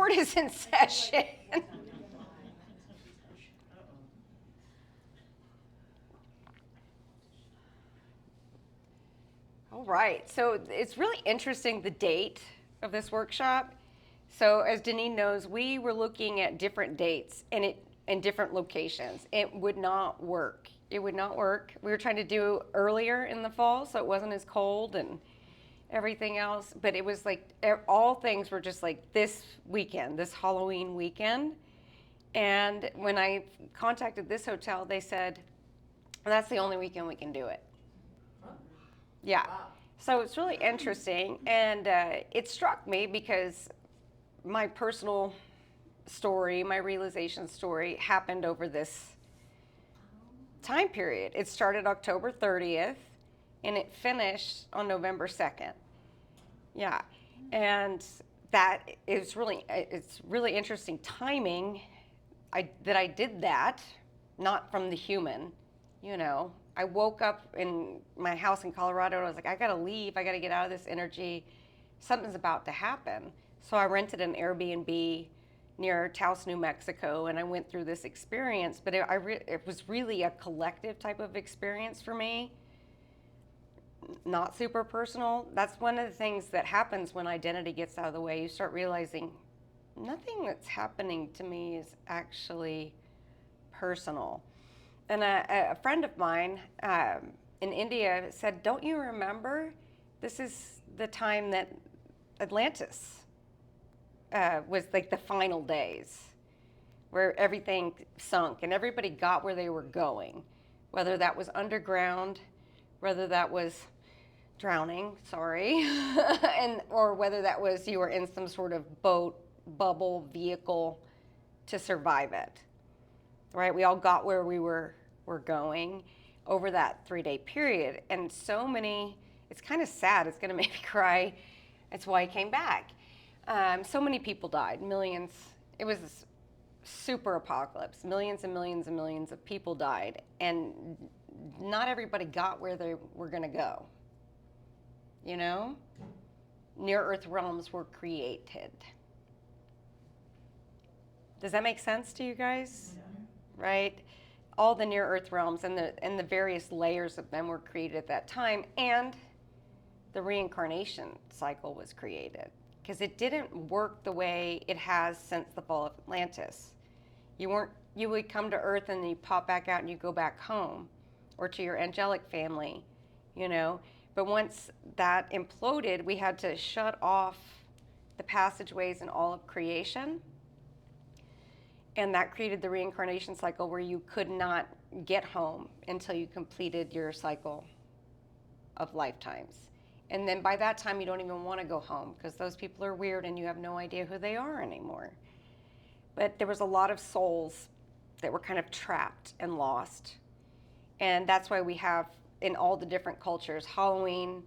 board is in session. All right, so it's really interesting the date of this workshop. So as Deneen knows, we were looking at different dates and different locations. It would not work. It would not work. We were trying to do earlier in the fall so it wasn't as cold and everything else, but it was like all things were just like this weekend, this Halloween weekend. And when I contacted this hotel, they said, that's the only weekend we can do it. Yeah. Wow. So it's really interesting, and it struck me because my personal story, my realization story happened over this time period. It started October 30th, and it finished on November 2nd. Yeah. And that is really, it's really interesting timing that I did that, not from the human, you know. I woke up in my house in Colorado and I was like, I gotta leave, I gotta get out of this energy. Something's about to happen. So I rented an Airbnb near Taos, New Mexico, and I went through this experience, but it was really a collective type of experience for me, not super personal. That's one of the things that happens when identity gets out of the way. You start realizing nothing that's happening to me is actually personal. And a friend of mine in India said, don't you remember, this is the time that Atlantis was like the final days, where everything sunk and everybody got where they were going, whether that was underground, whether that was drowning, sorry, or whether that was you were in some sort of boat, bubble, vehicle to survive it. Right, we all got where we were going over that 3-day period, and so many. It's kind of sad. It's going to make me cry. It's why I came back. So many people died. Millions. It was a super apocalypse. Millions and millions and millions of people died, and not everybody got where they were going to go. You know, near-Earth realms were created. Does that make sense to you guys? Yeah. Right? All the near-Earth realms and the various layers of them were created at that time, and the reincarnation cycle was created because it didn't work the way it has since the fall of Atlantis. You would come to Earth and then you pop back out and you go back home or to your angelic family, you know. But once that imploded, we had to shut off the passageways in all of creation. And that created the reincarnation cycle where you could not get home until you completed your cycle of lifetimes. And then by that time, you don't even want to go home because those people are weird and you have no idea who they are anymore. But there was a lot of souls that were kind of trapped and lost. And that's why we have in all the different cultures, Halloween,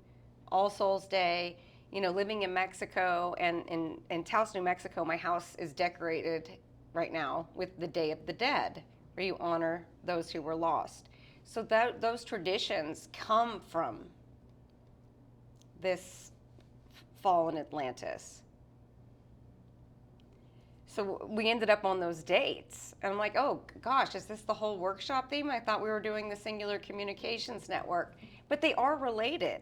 All Souls Day, you know, living in Mexico and in Taos, New Mexico, my house is decorated right now with the Day of the Dead, where you honor those who were lost. So those traditions come from this fall in Atlantis. So we ended up on those dates. And I'm like, oh gosh, is this the whole workshop theme? I thought we were doing the Singular Communications Network. But they are related,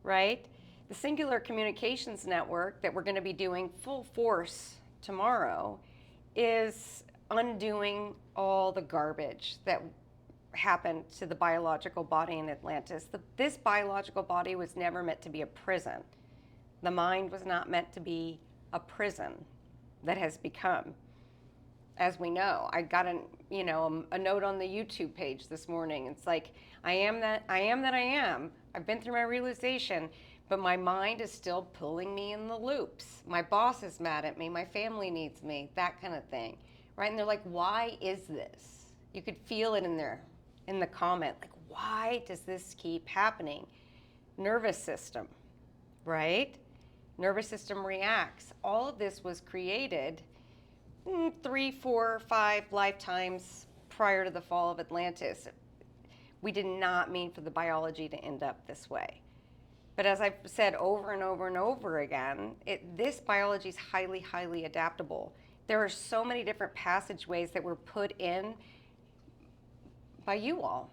right? The Singular Communications Network that we're going to be doing full force tomorrow is undoing all the garbage that happened to the biological body in Atlantis. This biological body was never meant to be a prison. The mind was not meant to be a prison that has become, as we know. I got a note on the YouTube page this morning. It's like, I am that I am. I've been through my realization, but my mind is still pulling me in the loops. My boss is mad at me. My family needs me, that kind of thing, right? And they're like, why is this? You could feel it in the comment, like, why does this keep happening? Nervous system, right? Nervous system reacts. All of this was created 3, 4, 5 lifetimes prior to the fall of Atlantis. We did not mean for the biology to end up this way. But as I've said over and over and over again, this biology is highly, highly adaptable. There are so many different passageways that were put in by you all,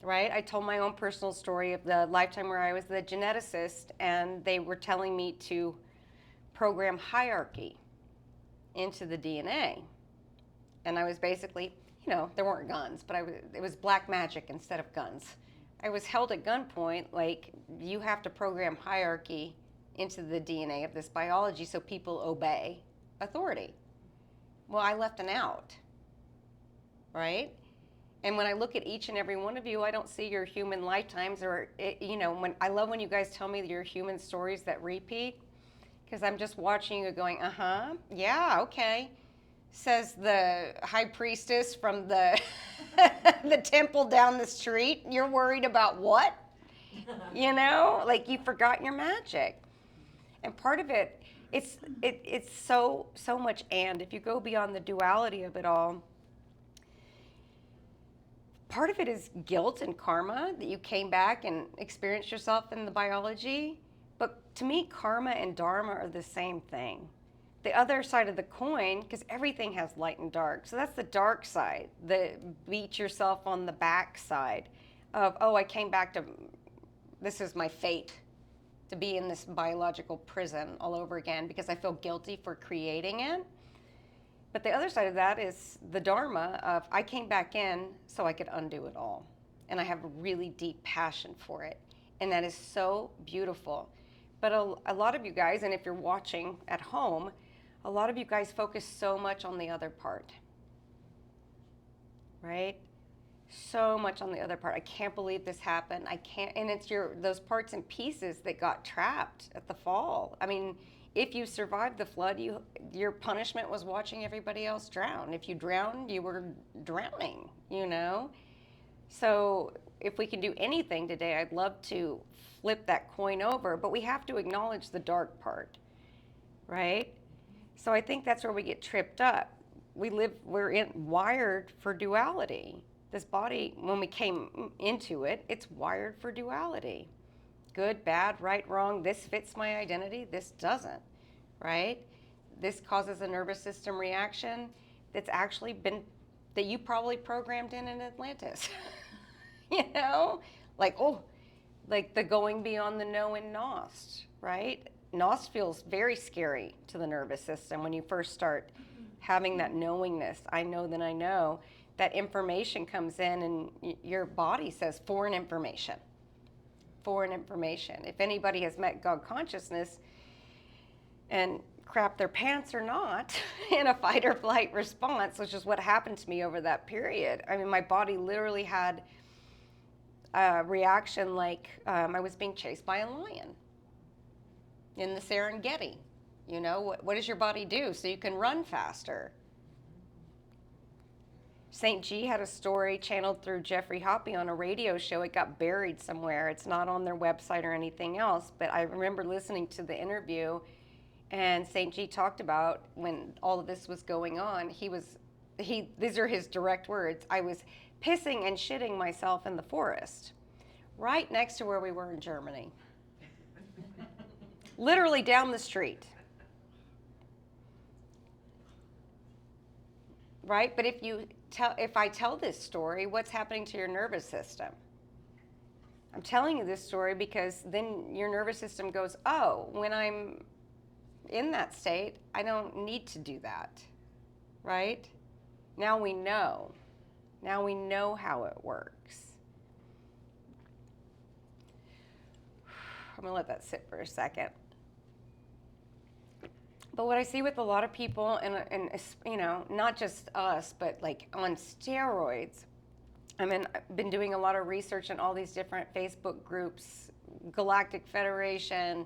right? I told my own personal story of the lifetime where I was the geneticist, and they were telling me to program hierarchy into the DNA. And I was basically, there weren't guns, but it was black magic instead of guns. I was held at gunpoint, like, you have to program hierarchy into the DNA of this biology so people obey authority. Well, I left an out, right? And when I look at each and every one of you, I don't see your human lifetimes when I love when you guys tell me your human stories that repeat, because I'm just watching you going, yeah, okay. Says the high priestess from the the temple down the street. You're worried about what? Like you forgot your magic. And part of it, it's so much. And if you go beyond the duality of it all, part of it is guilt and karma that you came back and experienced yourself in the biology. But to me, karma and dharma are the same thing. The other side of the coin, because everything has light and dark. So that's the dark side, the beat yourself on the back side of, I came back to, this is my fate, to be in this biological prison all over again because I feel guilty for creating it. But the other side of that is the dharma of, I came back in so I could undo it all. And I have a really deep passion for it. And that is so beautiful. But a lot of you guys, and if you're watching at home, a lot of you guys focus so much on the other part, right? So much on the other part. I can't believe this happened. I can't, and it's those parts and pieces that got trapped at the fall. I mean, if you survived the flood, your punishment was watching everybody else drown. If you drowned, you were drowning, So if we can do anything today, I'd love to flip that coin over, but we have to acknowledge the dark part, right? So I think that's where we get tripped up. We're wired for duality. This body, when we came into it, it's wired for duality. Good, bad, right, wrong. This fits my identity. This doesn't, right? This causes a nervous system reaction that's actually that you probably programmed in Atlantis. Like the going beyond the know in Nost, right? Nost feels very scary to the nervous system when you first start having that knowingness. I know that I know. That information comes in and your body says foreign information. Foreign information. If anybody has met God consciousness and crap their pants or not in a fight or flight response, which is what happened to me over that period. I mean, my body literally had a reaction like I was being chased by a lion in the Serengeti. What does your body do so you can run faster? St. G had a story channeled through Jeffrey Hoppe on a radio show. It got buried somewhere. It's not on their website or anything else, but I remember listening to the interview, and St. G talked about when all of this was going on, these are his direct words, I was pissing and shitting myself in the forest, right next to where we were in Germany. Literally down the street. Right? But if I tell this story, what's happening to your nervous system? I'm telling you this story because then your nervous system goes, when I'm in that state, I don't need to do that. Right? Now we know. Now we know how it works. I'm going to let that sit for a second. But what I see with a lot of people, and not just us, but like on steroids, I've been doing a lot of research in all these different Facebook groups, Galactic Federation,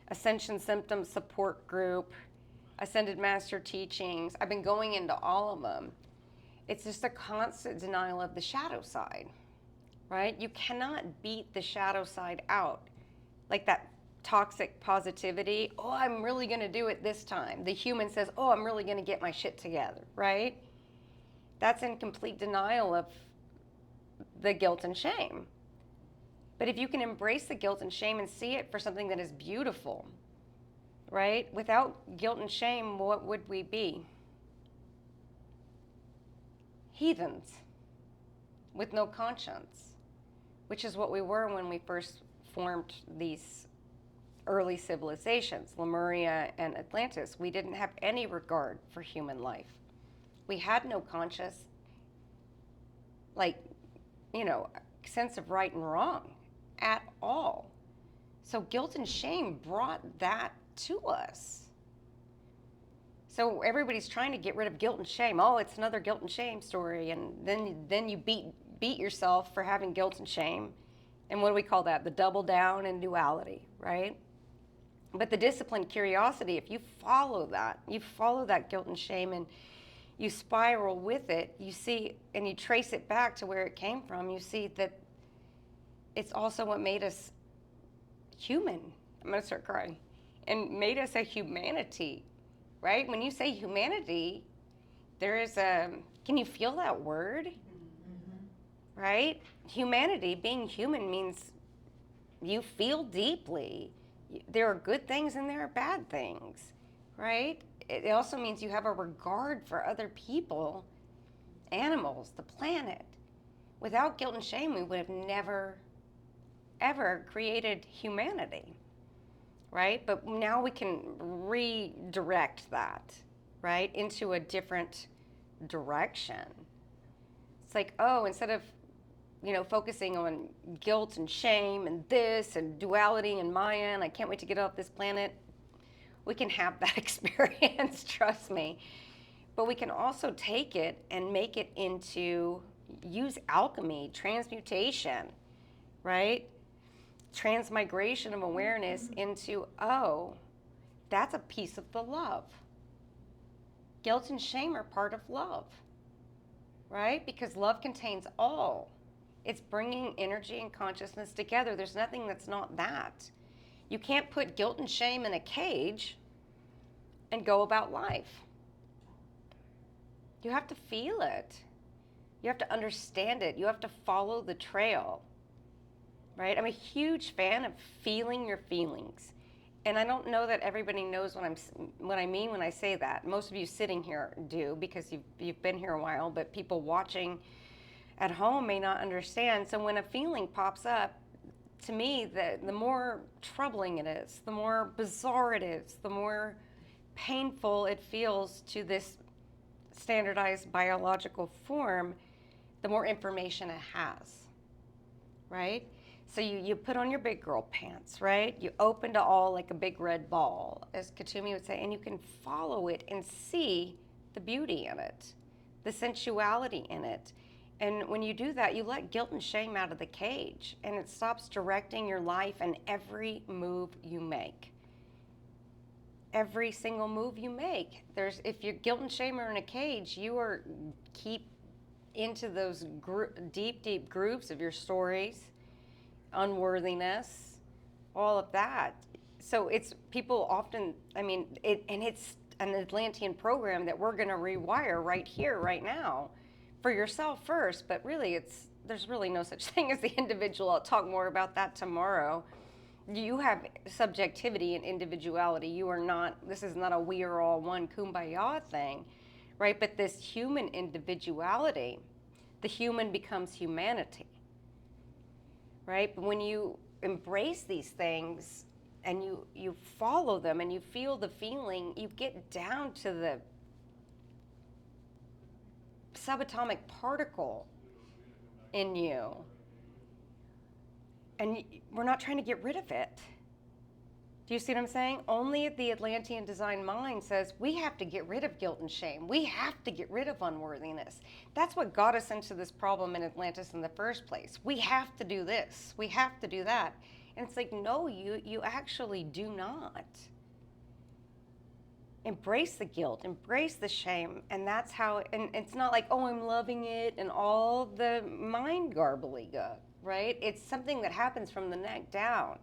Ascension Symptoms Support Group, Ascended Master Teachings. I've been going into all of them. It's just a constant denial of the shadow side, right? You cannot beat the shadow side out. Like that toxic positivity, I'm really going to do it this time. The human says, I'm really going to get my shit together, right? That's in complete denial of the guilt and shame. But if you can embrace the guilt and shame and see it for something that is beautiful, right? Without guilt and shame, what would we be? Heathens with no conscience, which is what we were when we first formed these early civilizations, Lemuria and Atlantis. We didn't have any regard for human life. We had no conscious, sense of right and wrong at all. So guilt and shame brought that to us. So everybody's trying to get rid of guilt and shame. Oh, it's another guilt and shame story, and then you beat yourself for having guilt and shame. And what do we call that? The double down and duality, right? But the disciplined curiosity, if you follow that guilt and shame, and you spiral with it, you see, and you trace it back to where it came from, you see that it's also what made us human. I'm going to start crying. And made us a humanity, right? When you say humanity, there is can you feel that word? Mm-hmm. Right? Humanity, being human, means you feel deeply. There are good things and there are bad things, right? It also means you have a regard for other people, animals, the planet. Without guilt and shame, we would have never, ever created humanity, right? But now we can redirect that, right, into a different direction. It's like, oh, instead of, focusing on guilt and shame and this and duality and Maya and I can't wait to get off this planet, we can have that experience, trust me. But we can also take it and make it use alchemy, transmutation, right? Transmigration of awareness into, oh, that's a piece of the love. Guilt and shame are part of love, right? Because love contains all. It's bringing energy and consciousness together. There's nothing that's not that. You can't put guilt and shame in a cage and go about life. You have to feel it. You have to understand it. You have to follow the trail, right? I'm a huge fan of feeling your feelings. And I don't know that everybody knows what I mean when I say that. Most of you sitting here do because you've been here a while, but people watching at home may not understand. So when a feeling pops up, to me, the more troubling it is, the more bizarre it is, the more painful it feels to this standardized biological form, the more information it has, right? So you put on your big girl pants, right? You open to all like a big red ball, as Katumi would say, and you can follow it and see the beauty in it, the sensuality in it. And when you do that, you let guilt and shame out of the cage, and it stops directing your life and every move you make. Every single move you make. If your guilt and shame are in a cage, you keep into those deep grooves of your stories, unworthiness, all of that. So it's people often, it's an Atlantean program that we're going to rewire right here, right now. For yourself first, but really there's really no such thing as the individual. I'll talk more about that tomorrow. You have subjectivity and individuality. This is not a we are all one kumbaya thing, right? But this human individuality, the human becomes humanity, right? But when you embrace these things and you follow them and you feel the feeling, you get down to the subatomic particle in you. And we're not trying to get rid of it. Do you see what I'm saying? Only the Atlantean design mind says we have to get rid of guilt and shame. We have to get rid of unworthiness. That's what got us into this problem in Atlantis in the first place. We have to do this. We have to do that. And it's like, no, you actually do not. Embrace the guilt, embrace the shame, and that's how, and it's not like, oh, I'm loving it and all the mind garbly-gook, right? It's something that happens from the neck down.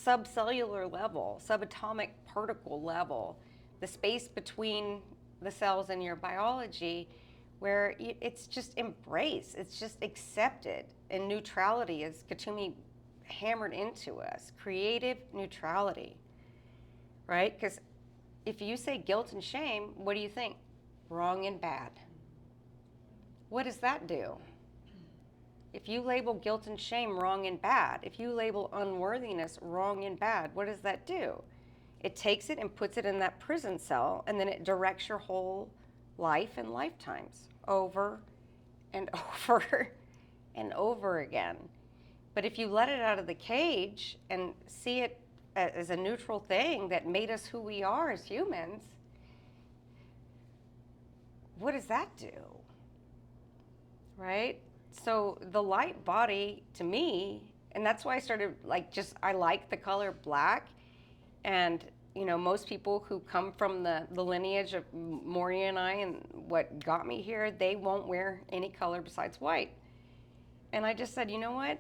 Subcellular level, subatomic particle level, the space between the cells in your biology where it's just embraced, it's just accepted. and neutrality is Katumi hammered into us. Creative neutrality, right? Because if you say guilt and shame, what do you think? Wrong and bad. What does that do? If you label guilt and shame wrong and bad, if you label unworthiness wrong and bad, what does that do? It takes it and puts it in that prison cell, and then it directs your whole life and lifetimes over and over and over again. But if you let it out of the cage and see it as a neutral thing that made us who we are as humans, what does that do? Right? So the light body, to me, and that's why I started I like the color black. And, most people who come from the lineage of Moria and I and what got me here, they won't wear any color besides white. And I just said, you know what?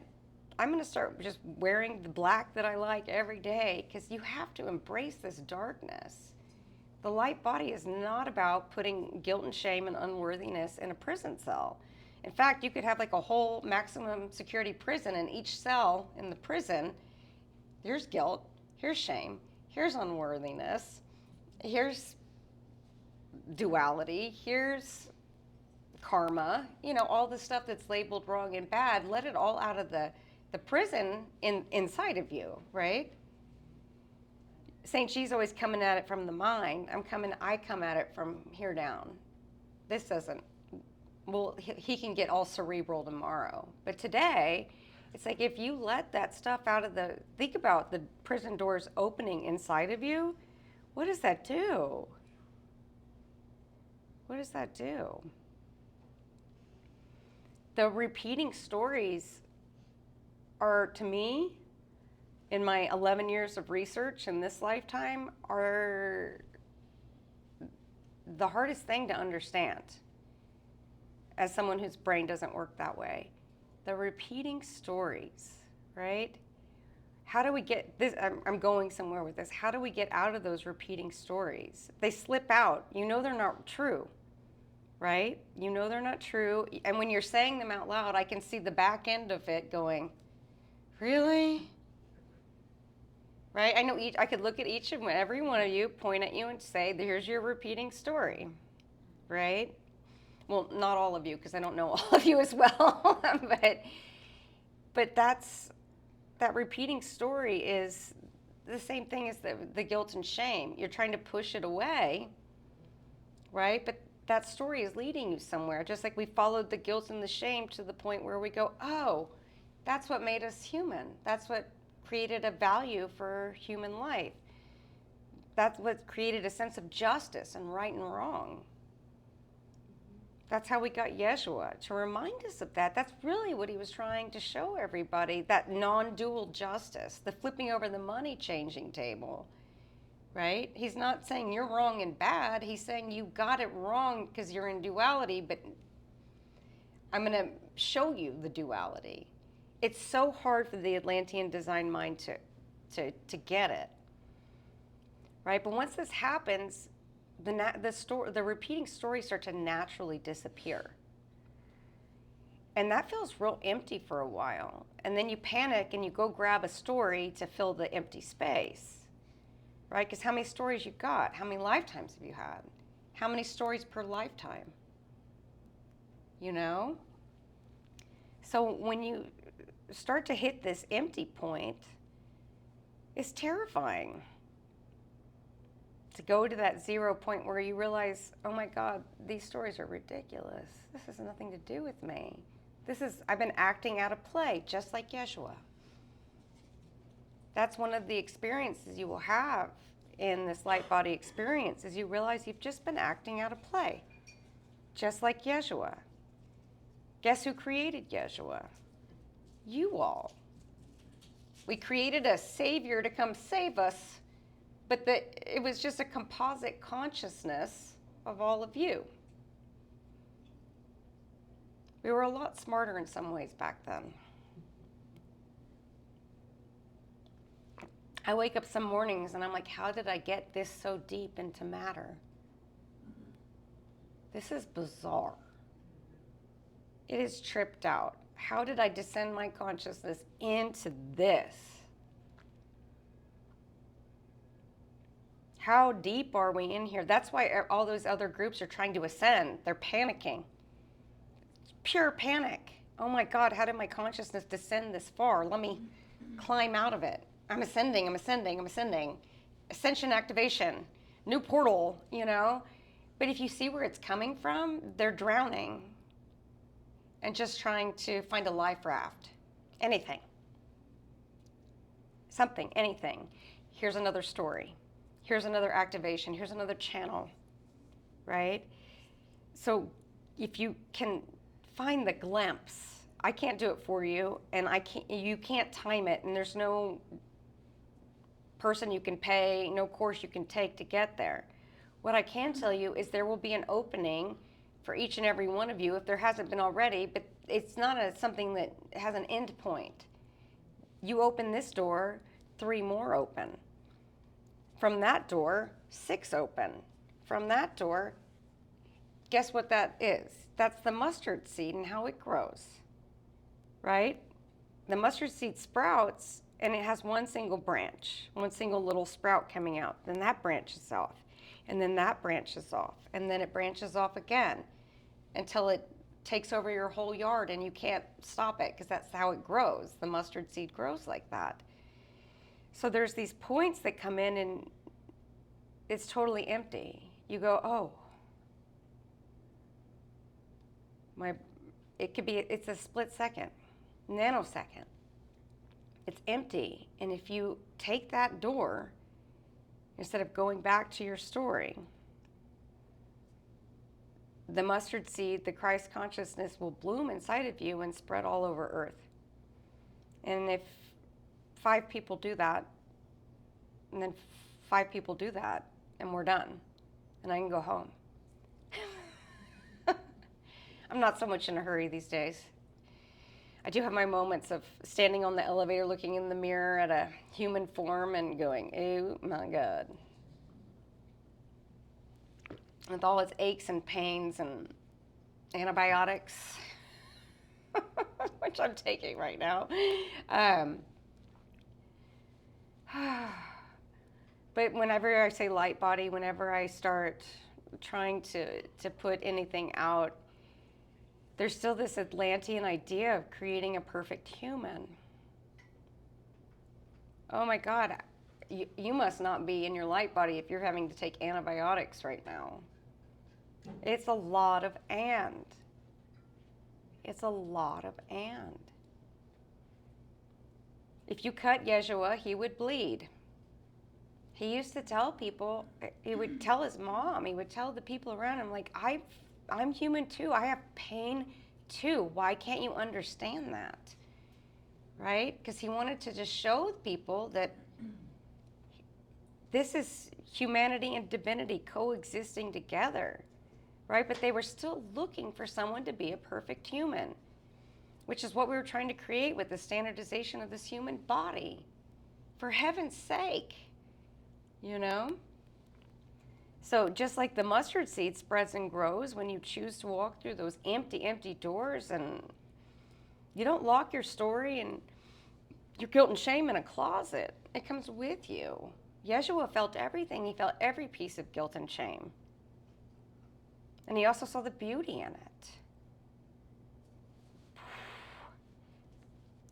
I'm going to start just wearing the black that I like every day, because you have to embrace this darkness. The light body is not about putting guilt and shame and unworthiness in a prison cell. In fact, you could have a whole maximum security prison, and each cell in the prison, here's guilt, here's shame, here's unworthiness, here's duality, here's karma, all the stuff that's labeled wrong and bad. Let it all out of the prison inside of you, right? St. G's always coming at it from the mind. I come at it from here down. This doesn't. Well, he can get all cerebral tomorrow. But today, it's if you let that stuff out of think about the prison doors opening inside of you, what does that do? What does that do? The repeating stories are, to me, in my 11 years of research in this lifetime, are the hardest thing to understand as someone whose brain doesn't work that way. The repeating stories, right? How do we get this? I'm going somewhere with this. How do we get out of those repeating stories? They slip out. They're not true, right? They're not true. And when you're saying them out loud, I can see the back end of it going, really? Right? I know I could look at each and every one of you, point at you and say, here's your repeating story, right? Well, not all of you, because I don't know all of you as well, but that repeating story is the same thing as the guilt and shame. You're trying to push it away, right? But that story is leading you somewhere, just like we followed the guilt and the shame to the point where we go, oh, that's what made us human. That's what created a value for human life. That's what created a sense of justice and right and wrong. That's how we got Yeshua, to remind us of that. That's really what he was trying to show everybody, that non-dual justice, the flipping over the money changing table, right? He's not saying you're wrong and bad. He's saying you got it wrong because you're in duality, but I'm going to show you the duality. It's so hard for the Atlantean design mind to get it, right? But once this happens, the repeating stories start to naturally disappear. And that feels real empty for a while. And then you panic and you go grab a story to fill the empty space, right? Because how many stories you got? How many lifetimes have you had? How many stories per lifetime? So when you start to hit this empty point, it's terrifying. To go to that 0 point where you realize, oh my God, these stories are ridiculous. This has nothing to do with me. I've been acting out of play, just like Yeshua. That's one of the experiences you will have in this light body experience, is you realize you've just been acting out of play, just like Yeshua. Guess who created Yeshua? You all. We created a savior to come save us, but it was just a composite consciousness of all of you. We were a lot smarter in some ways back then. I wake up some mornings and I'm like, how did I get this so deep into matter? This is bizarre. It is tripped out. how did I descend my consciousness into this? How deep are we in here? That's why all those other groups are trying to ascend. They're panicking. It's pure panic. Oh my God, how did my consciousness descend this far? Let me climb out of it. I'm ascending, I'm ascending, I'm ascending. Ascension activation, new portal, you know? But if you see where it's coming from, they're drowning and just trying to find a life raft. Anything. Something, anything. Here's another story. Here's another activation. Here's another channel, right? So if you can find the glimpse, I can't do it for you, and you can't time it, and there's no person you can pay, no course you can take to get there. What I can tell you is there will be an opening for each and every one of you if there hasn't been already, but it's not something that has an end point. You open this door, 3 more open. From that door, 6 open. From that door, guess what that is? That's the mustard seed and how it grows, right? The mustard seed sprouts and it has one single branch, one single little sprout coming out. Then that branches off, and then that branches off, and then it branches off again until it takes over your whole yard and you can't stop it because that's how it grows. The mustard seed grows like that. So there's these points that come in and it's totally empty. You go, oh, it's a split second, nanosecond. It's empty. And if you take that door, instead of going back to your story, the mustard seed, the Christ consciousness will bloom inside of you and spread all over earth. And if 5 people do that, and then 5 people do that, and we're done, and I can go home. I'm not so much in a hurry these days. I do have my moments of standing on the elevator, looking in the mirror at a human form and going, oh my God. With all its aches and pains and antibiotics, which I'm taking right now. But whenever I say light body, whenever I start trying to put anything out, there's still this Atlantean idea of creating a perfect human. Oh my God, you must not be in your light body if you're having to take antibiotics right now. It's a lot of and. It's a lot of and. If you cut Yeshua, he would bleed. He used to tell people, he would tell his mom, he would tell the people around him, like, I'm human too. I have pain too. Why can't you understand that? Right? Because he wanted to just show people that this is humanity and divinity coexisting together. Right? But they were still looking for someone to be a perfect human, which is what we were trying to create with the standardization of this human body. For heaven's sake, you know? So just like the mustard seed spreads and grows when you choose to walk through those empty, empty doors, and you don't lock your story and your guilt and shame in a closet. It comes with you. Yeshua felt everything. He felt every piece of guilt and shame. And he also saw the beauty in it.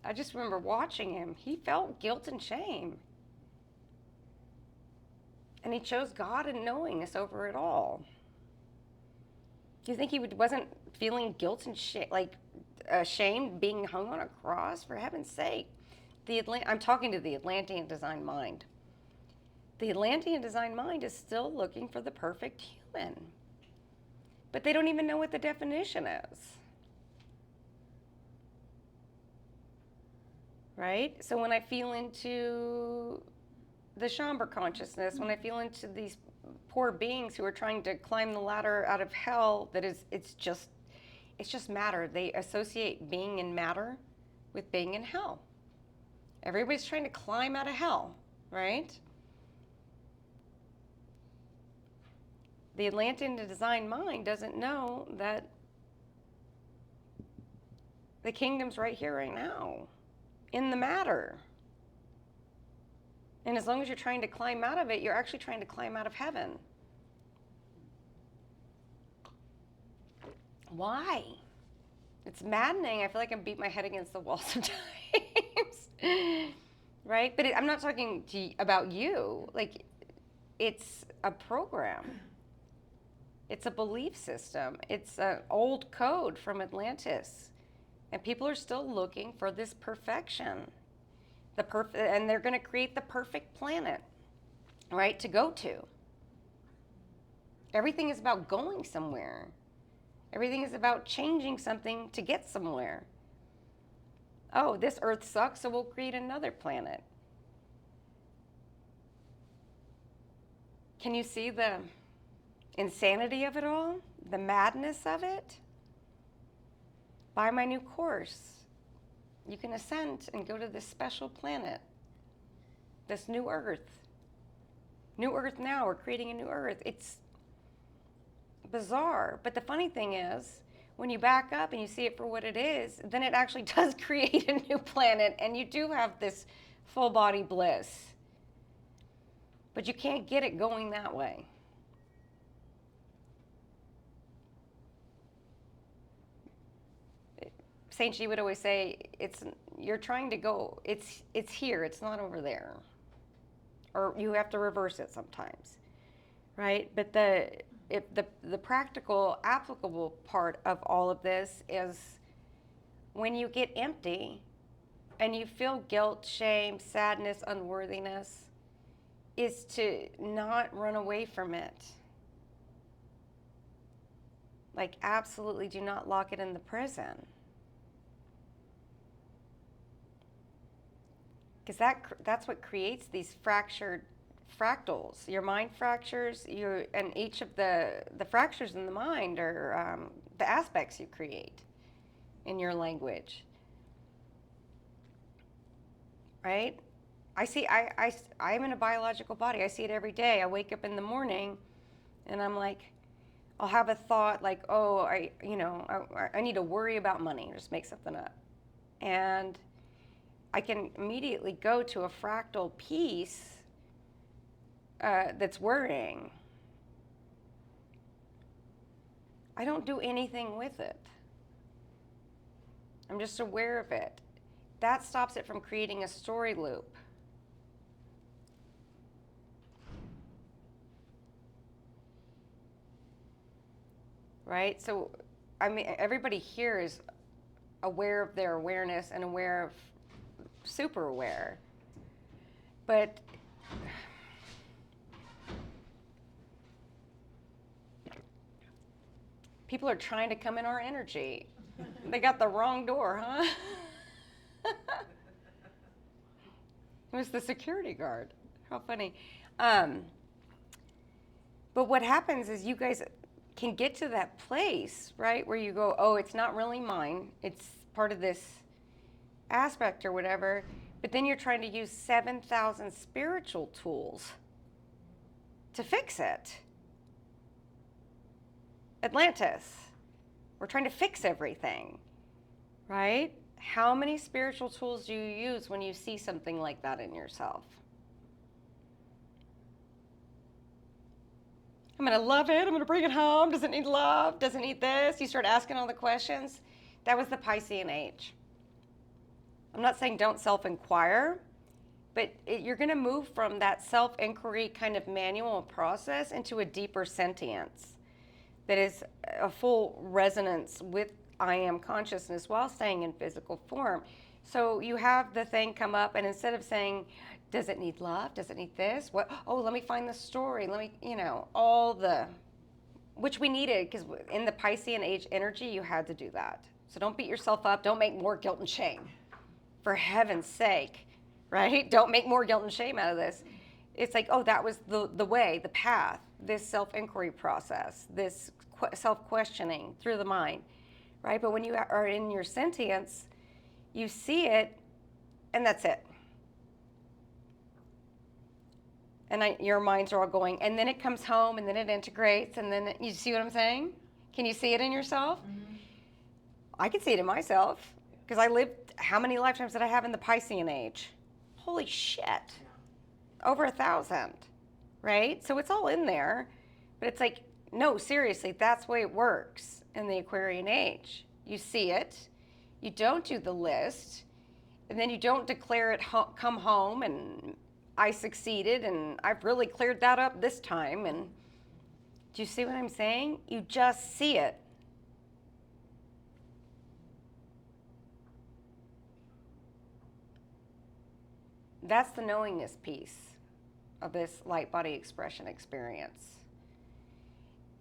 I just remember watching him. He felt guilt and shame. And he chose God and knowingness over it all. Do you think he wasn't feeling guilt and shame being hung on a cross? For heaven's sake. I'm talking to the Atlantean design mind. The Atlantean design mind is still looking for the perfect human. But they don't even know what the definition is. Right? So when I feel into the Shambra consciousness, when I feel into these poor beings who are trying to climb the ladder out of hell, it's just matter. They associate being in matter with being in hell. Everybody's trying to climb out of hell, right? The Atlantean design mind doesn't know that The kingdom's right here, right now, in the matter. And as long as you're trying to climb out of it, you're actually trying to climb out of heaven. Why? It's maddening. I feel like I beat my head against the wall sometimes. Right? But I'm not talking about you. Like, it's a program. It's a belief system. It's an old code from Atlantis. And people are still looking for this perfection. And they're going to create the perfect planet, right, to go to. Everything is about going somewhere. Everything is about changing something to get somewhere. Oh, this Earth sucks, so we'll create another planet. Can you see the insanity of it all? The madness of it? Buy my new course. You can ascend and go to this special planet, this new Earth. New Earth now, we're creating a new Earth. It's bizarre. But the funny thing is, when you back up and you see it for what it is, then it actually does create a new planet, and you do have this full body bliss. But you can't get it going that way. Saint G would always say, you're trying to go, it's here, it's not over there. Or you have to reverse it sometimes, right? But the practical, applicable part of all of this is when you get empty and you feel guilt, shame, sadness, unworthiness, is to not run away from it. Like, absolutely do not lock it in the prison. Because that's what creates these fractured fractals. Your mind fractures, and each of the fractures in the mind are the aspects you create in your language. Right? I'm in a biological body. I see it every day. I wake up in the morning, and I'm like, I'll have a thought like, oh, I need to worry about money. Just make something up, and I can immediately go to a fractal piece that's worrying. I don't do anything with it. I'm just aware of it. That stops it from creating a story loop. Right? So, I mean, everybody here is aware of their awareness and aware of super aware, but people are trying to come in our energy. They got the wrong door, huh? It was the security guard. How funny. But what happens is you guys can get to that place, right, where you go, oh, it's not really mine. It's part of this aspect or whatever, but then you're trying to use 7,000 spiritual tools to fix it. Atlantis, we're trying to fix everything, right? How many spiritual tools do you use when you see something like that in yourself? I'm going to love it. I'm going to bring it home. Does it need love? Does it need this? You start asking all the questions. That was the Piscean Age. I'm not saying don't self-inquire, but you're going to move from that self-inquiry kind of manual process into a deeper sentience that is a full resonance with I am consciousness while staying in physical form. So you have the thing come up, and instead of saying, does it need love? Does it need this? What? Oh, let me find the story. Let me, which we needed, because in the Piscean Age energy, you had to do that. So don't beat yourself up. Don't make more guilt and shame. For heaven's sake, right? Don't make more guilt and shame out of this. It's like, oh, that was the way, the path, this self-inquiry process, this self-questioning through the mind, right? But when you are in your sentience, you see it, and that's it. And your minds are all going, and then it comes home, and then it integrates, and then you see what I'm saying? Can you see it in yourself? Mm-hmm. I can see it in myself. Because I lived, how many lifetimes did I have in the Piscean Age? Holy shit. Over 1,000, right? So it's all in there. But it's like, no, seriously, that's the way it works in the Aquarian Age. You see it, you don't do the list, and then you don't declare it, come home, and I succeeded, and I've really cleared that up this time. And do you see what I'm saying? You just see it. That's the knowingness piece of this light body expression experience.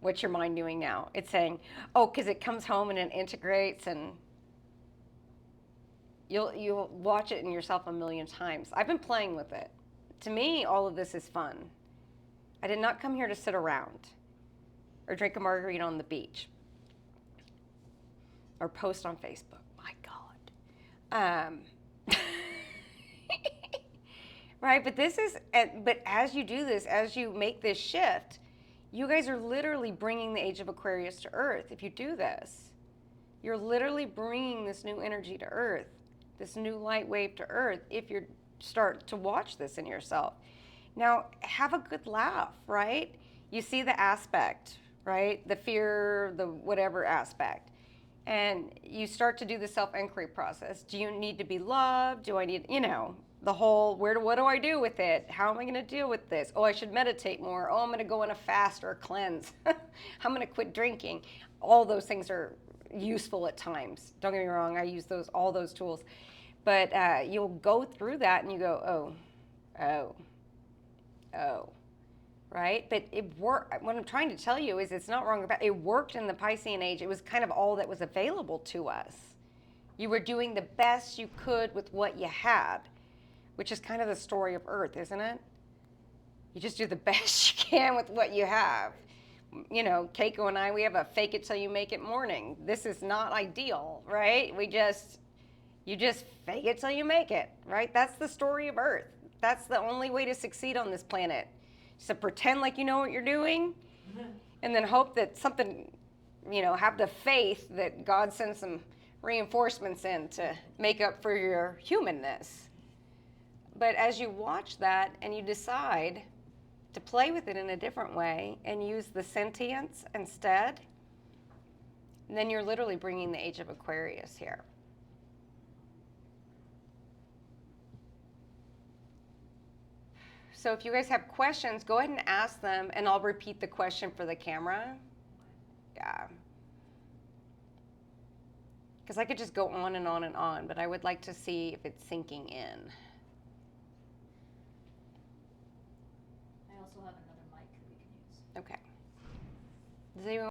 What's your mind doing now? It's saying, oh, because it comes home and it integrates, and you'll watch it in yourself a million times. I've been playing with it. To me, all of this is fun. I did not come here to sit around or drink a margarita on the beach or post on Facebook. My God. Right, but but as you do this, as you make this shift, you guys are literally bringing the Age of Aquarius to Earth. If you do this, you're literally bringing this new energy to Earth, this new light wave to Earth, if you start to watch this in yourself. Now, have a good laugh, right? You see the aspect, right? The fear, the whatever aspect. And you start to do the self-inquiry process. Do you need to be loved? Do I need, the whole, what do I do with it? How am I going to deal with this? Oh, I should meditate more. Oh, I'm going to go on a fast or a cleanse. I'm going to quit drinking. All those things are useful at times. Don't get me wrong. I use all those tools. But you'll go through that and you go, oh, right? But it worked. What I'm trying to tell you is it's not wrong about it. It worked in the Piscean Age. It was kind of all that was available to us. You were doing the best you could with what you had, which is kind of the story of Earth, isn't it? You just do the best you can with what you have. Keiko and I, we have a fake it till you make it morning. This is not ideal, right? You just fake it till you make it, right? That's the story of Earth. That's the only way to succeed on this planet. So pretend like you know what you're doing, and then hope that something, have the faith that God sends some reinforcements in to make up for your humanness. But as you watch that and you decide to play with it in a different way and use the sentience instead, then you're literally bringing the Age of Aquarius here. So if you guys have questions, go ahead and ask them, and I'll repeat the question for the camera. Yeah. Because I could just go on and on and on, but I would like to see if it's sinking in. I also have another mic that we can use. Okay. Does anyone